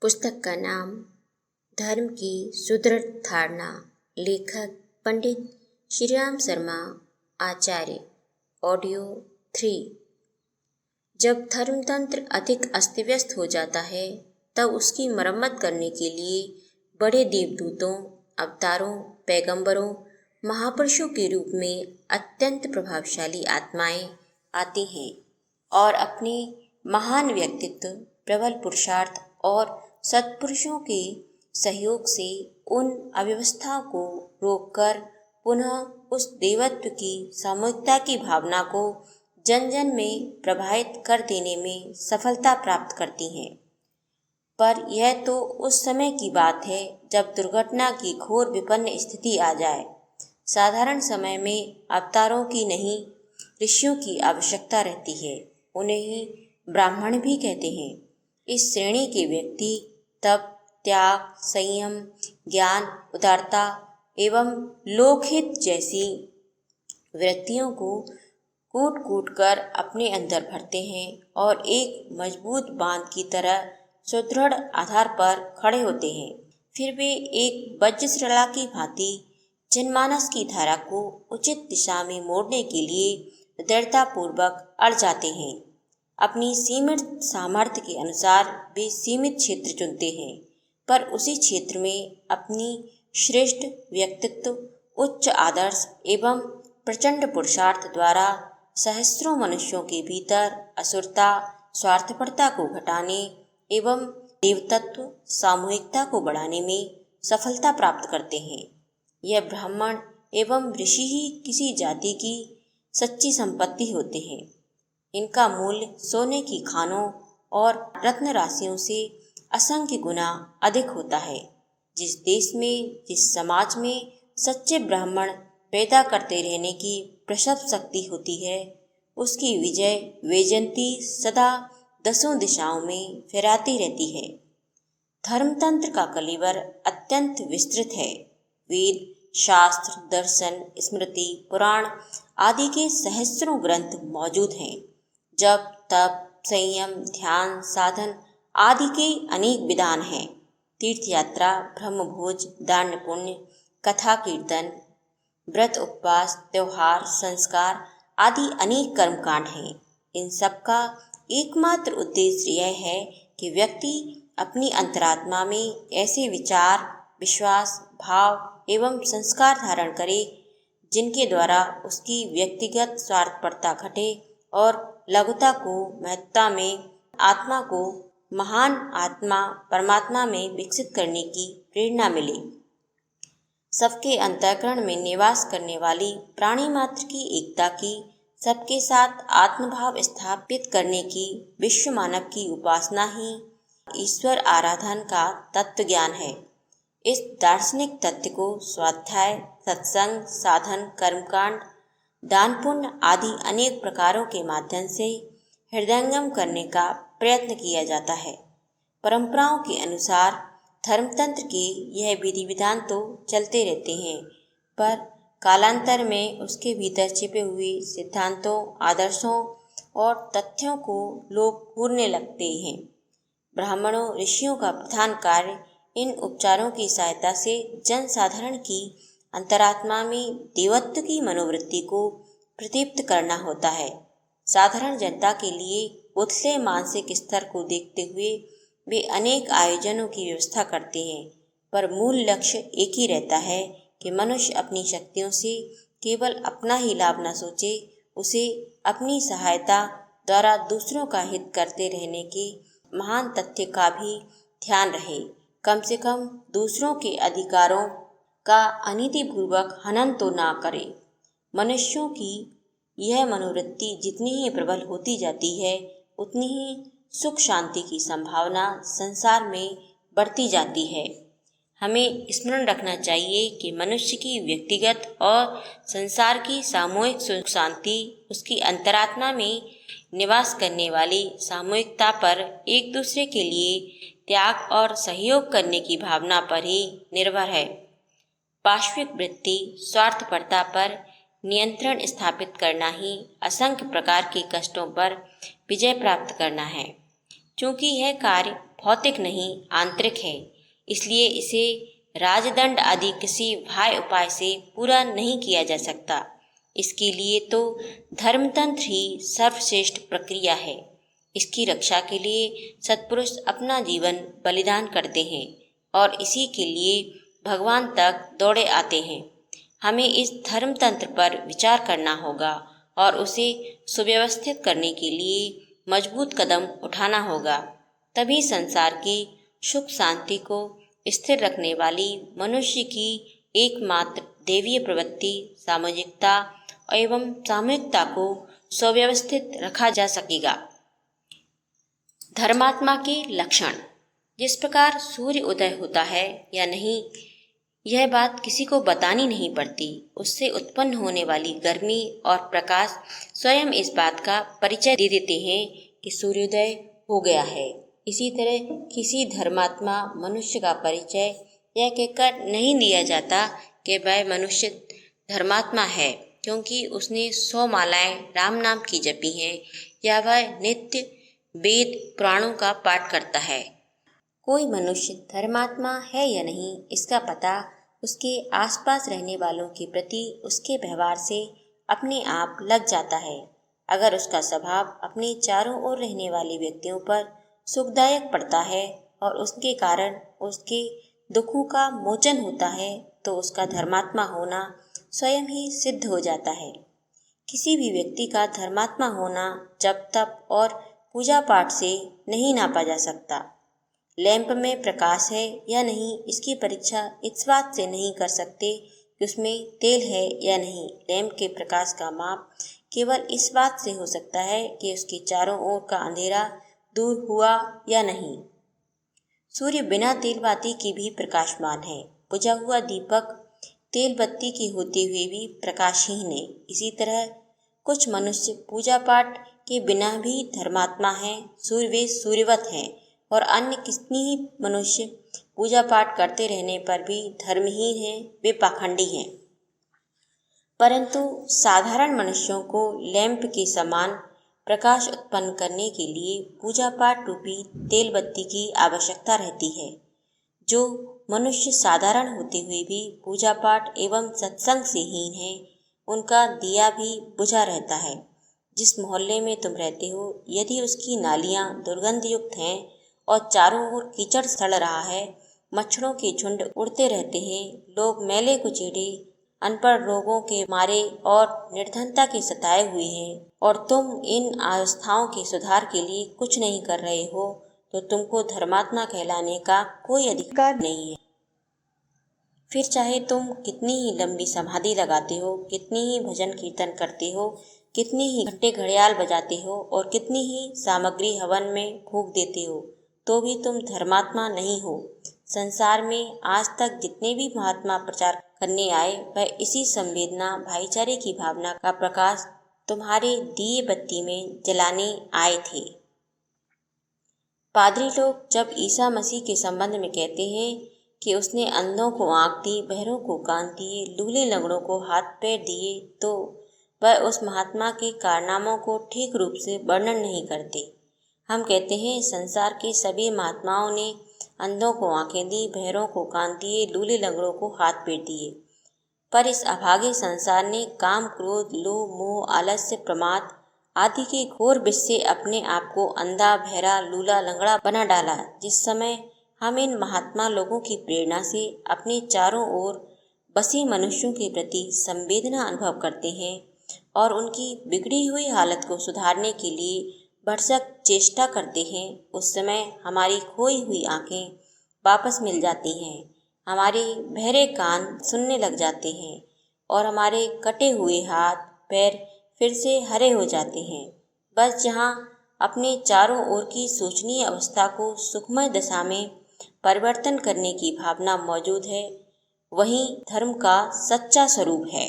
पुस्तक का नाम धर्म की सुदृढ़ धारणा, लेखक पंडित श्रीराम शर्मा आचार्य। ऑडियो 3। जब धर्मतंत्र अधिक अस्त व्यस्त हो जाता है तब उसकी मरम्मत करने के लिए बड़े देवदूतों, अवतारों, पैगंबरों, महापुरुषों के रूप में अत्यंत प्रभावशाली आत्माएं आती हैं और अपने महान व्यक्तित्व, प्रबल पुरुषार्थ और सत्पुरुषों के सहयोग से उन अव्यवस्थाओं को रोककर पुनः उस देवत्व की सामूहिकता की भावना को जन जन में प्रभावित कर देने में सफलता प्राप्त करती हैं। पर यह तो उस समय की बात है जब दुर्घटना की घोर विपन्न स्थिति आ जाए। साधारण समय में अवतारों की नहीं, ऋषियों की आवश्यकता रहती है। उन्हें ही ब्राह्मण भी कहते हैं। इस श्रेणी के व्यक्ति तप, त्याग, संयम, ज्ञान, उदारता एवं लोकहित जैसी वृत्तियों को कूट कूट कर अपने अंदर भरते हैं और एक मजबूत बांध की तरह सुदृढ़ आधार पर खड़े होते हैं। फिर वे एक वज्रशिला की भांति जनमानस की धारा को उचित दिशा में मोड़ने के लिए दृढ़तापूर्वक अड़ जाते हैं। अपनी सीमित सामर्थ्य के अनुसार वे सीमित क्षेत्र चुनते हैं, पर उसी क्षेत्र में अपनी श्रेष्ठ व्यक्तित्व, उच्च आदर्श एवं प्रचंड पुरुषार्थ द्वारा सहस्रों मनुष्यों के भीतर असुरता, स्वार्थपरता को घटाने एवं देवतत्व, सामूहिकता को बढ़ाने में सफलता प्राप्त करते हैं। यह ब्राह्मण एवं ऋषि ही किसी जाति की सच्ची संपत्ति होते हैं। इनका मूल्य सोने की खानों और रत्न राशियों से असंख्य गुना अधिक होता है। जिस देश में, जिस समाज में सच्चे ब्राह्मण पैदा करते रहने की प्रसव शक्ति होती है, उसकी विजय वैजयंती सदा दसों दिशाओं में फहराती रहती है। धर्मतंत्र का कलेवर अत्यंत विस्तृत है। वेद, शास्त्र, दर्शन, स्मृति, पुराण आदि के सहस्रों ग्रंथ मौजूद हैं। जप, तप, संयम, ध्यान, साधन आदि के अनेक विधान हैं। तीर्थ यात्रा, ब्रह्मभोज, दान पुण्य, कथा कीर्तन, व्रत, उपवास, त्योहार, संस्कार आदि अनेक कर्मकांड हैं। इन सब का एकमात्र उद्देश्य यह है कि व्यक्ति अपनी अंतरात्मा में ऐसे विचार, विश्वास, भाव एवं संस्कार धारण करे जिनके द्वारा उसकी व्यक्तिगत स्वार्थपरता घटे और लघुता को महत्ता में, आत्मा को महान आत्मा परमात्मा में विकसित करने की प्रेरणा मिले। सबके अंतःकरण में निवास करने वाली प्राणी मात्र की एकता की, सबके साथ आत्मभाव स्थापित करने की विश्व मानव की उपासना ही ईश्वर आराधन का तत्व ज्ञान है। इस दार्शनिक तत्व को स्वाध्याय, सत्संग, साधन, कर्मकांड, दान पुण्य आदि अनेक प्रकारों के माध्यम से हृदयंगम करने का प्रयत्न किया जाता है। परंपराओं के अनुसार धर्मतंत्र के यह विधि विधान तो चलते रहते हैं, पर कालांतर में उसके भीतर छिपे हुए सिद्धांतों, आदर्शों और तथ्यों को लोग भूलने लगते हैं। ब्राह्मणों, ऋषियों का प्रधान कार्य इन उपचारों की सहायता से जन साधारण की अंतरात्मा में देवत्व की मनोवृत्ति को प्रदीप्त करना होता है। साधारण जनता के लिए उथले मानसिक स्तर को देखते हुए वे अनेक आयोजनों की व्यवस्था करते हैं, पर मूल लक्ष्य एक ही रहता है कि मनुष्य अपनी शक्तियों से केवल अपना ही लाभ न सोचे, उसे अपनी सहायता द्वारा दूसरों का हित करते रहने के महान तथ्य का भी ध्यान रहे। कम से कम दूसरों के अधिकारों का अनीतिपूर्वक हनन तो ना करे। मनुष्यों की यह मनोवृत्ति जितनी ही प्रबल होती जाती है, उतनी ही सुख शांति की संभावना संसार में बढ़ती जाती है। हमें स्मरण रखना चाहिए कि मनुष्य की व्यक्तिगत और संसार की सामूहिक सुख शांति उसकी अंतरात्मा में निवास करने वाली सामूहिकता पर एक दूसरे के लिए त्याग और सहयोग करने की भावना पर ही निर्भर है। पाश्विक वृत्ति, स्वार्थपरता पर नियंत्रण स्थापित करना ही असंख्य प्रकार के कष्टों पर विजय प्राप्त करना है। चूंकि यह कार्य भौतिक नहीं आंतरिक है, इसलिए इसे राजदंड आदि किसी बाह्य उपाय से पूरा नहीं किया जा सकता। इसके लिए तो धर्मतंत्र ही सर्वश्रेष्ठ प्रक्रिया है। इसकी रक्षा के लिए सत्पुरुष अपना जीवन बलिदान करते हैं और इसी के लिए भगवान तक दौड़े आते हैं। हमें इस धर्मतंत्र पर विचार करना होगा और उसे सुव्यवस्थित करने के लिए मजबूत कदम उठाना होगा। तभी संसार की सुख शांति को स्थिर रखने वाली मनुष्य की एकमात्र दैवीय प्रवृत्ति सामाजिकता एवं सामूहिकता को सुव्यवस्थित रखा जा सकेगा। धर्मात्मा के लक्षण। जिस प्रकार सूर्य उदय होता है या नहीं, यह बात किसी को बतानी नहीं पड़ती। उससे उत्पन्न होने वाली गर्मी और प्रकाश स्वयं इस बात का परिचय दे देते हैं कि सूर्योदय हो गया है। इसी तरह किसी धर्मात्मा मनुष्य का परिचय यह कहकर नहीं दिया जाता कि वह मनुष्य धर्मात्मा है क्योंकि उसने 100 मालाएं राम नाम की जपी हैं या वह नित्य वेद पुराणों का पाठ करता है। कोई मनुष्य धर्मात्मा है या नहीं, इसका पता उसके आसपास रहने वालों के प्रति उसके व्यवहार से अपने आप लग जाता है। अगर उसका स्वभाव अपने चारों ओर रहने वाले व्यक्तियों पर सुखदायक पड़ता है और उसके कारण उसके दुखों का मोचन होता है तो उसका धर्मात्मा होना स्वयं ही सिद्ध हो जाता है। किसी भी व्यक्ति का धर्मात्मा होना जप तप और पूजा पाठ से नहीं नापा जा सकता। लैंप में प्रकाश है या नहीं, इसकी परीक्षा इस बात से नहीं कर सकते कि उसमें तेल है या नहीं। लैंप के प्रकाश का माप केवल इस बात से हो सकता है कि उसके चारों ओर का अंधेरा दूर हुआ या नहीं। सूर्य बिना तेल बाती की भी प्रकाशमान है। बुझा हुआ दीपक तेल बत्ती की होते हुए भी प्रकाशहीन है। इसी तरह कुछ मनुष्य पूजा पाठ के बिना भी धर्मात्मा हैं, वे सूर्यवत हैं, और अन्य कितनी ही मनुष्य पूजा पाठ करते रहने पर भी धर्महीन हैं, वे पाखंडी हैं। परंतु साधारण मनुष्यों को लैंप के समान प्रकाश उत्पन्न करने के लिए पूजा पाठ रूपी तेल बत्ती की आवश्यकता रहती है। जो मनुष्य साधारण होते हुए भी पूजा पाठ एवं सत्संग से हीन है, उनका दिया भी बुझा रहता है। जिस मोहल्ले में तुम रहते हो, यदि उसकी नालियां दुर्गंध युक्त हैं और चारों ओर कीचड़ सड़ रहा है, मच्छरों के झुंड उड़ते रहते हैं, लोग मैले कुचेले अनपढ़ रोगों के मारे और निर्धनता के सताए हुए हैं, और तुम इन अवस्थाओं के सुधार के लिए कुछ नहीं कर रहे हो, तो तुमको धर्मात्मा कहलाने का कोई अधिकार नहीं है। फिर चाहे तुम कितनी ही लंबी समाधि लगाते हो, कितनी ही भजन कीर्तन करते हो, कितनी ही घंटे घड़ियाल बजाते हो और कितनी ही सामग्री हवन में फूंक देते हो, तो भी तुम धर्मात्मा नहीं हो। संसार में आज तक जितने भी महात्मा प्रचार करने आए, वह इसी संवेदना भाईचारे की भावना का प्रकाश तुम्हारे दिए बत्ती में जलाने आए थे। पादरी लोग जब ईसा मसीह के संबंध में कहते हैं कि उसने अंधों को आँख दी, बहरों को कान दिए, लूले लंगड़ों को हाथ पैर दिए, तो वह उस महात्मा के कारनामों को ठीक रूप से वर्णन नहीं करते। हम कहते हैं संसार के सभी महात्माओं ने अंधों को आंखें दी, बहरों को कान दिए, लूले लंगड़ों को हाथ पैर दिए, पर इस अभागे संसार ने काम, क्रोध, लोभ, मोह, आलस्य, प्रमाद आदि के घोर विष से अपने आप को अंधा, बहरा, लूला, लंगड़ा बना डाला। जिस समय हम इन महात्मा लोगों की प्रेरणा से अपने चारों ओर बसे मनुष्यों के प्रति संवेदना अनुभव करते हैं और उनकी बिगड़ी हुई हालत को सुधारने के लिए भरसक चेष्टा करते हैं, उस समय हमारी खोई हुई आंखें वापस मिल जाती हैं, हमारे बहरे कान सुनने लग जाते हैं और हमारे कटे हुए हाथ पैर फिर से हरे हो जाते हैं। बस जहाँ अपने चारों ओर की सोचनीय अवस्था को सुखमय दशा में परिवर्तन करने की भावना मौजूद है, वहीं धर्म का सच्चा स्वरूप है।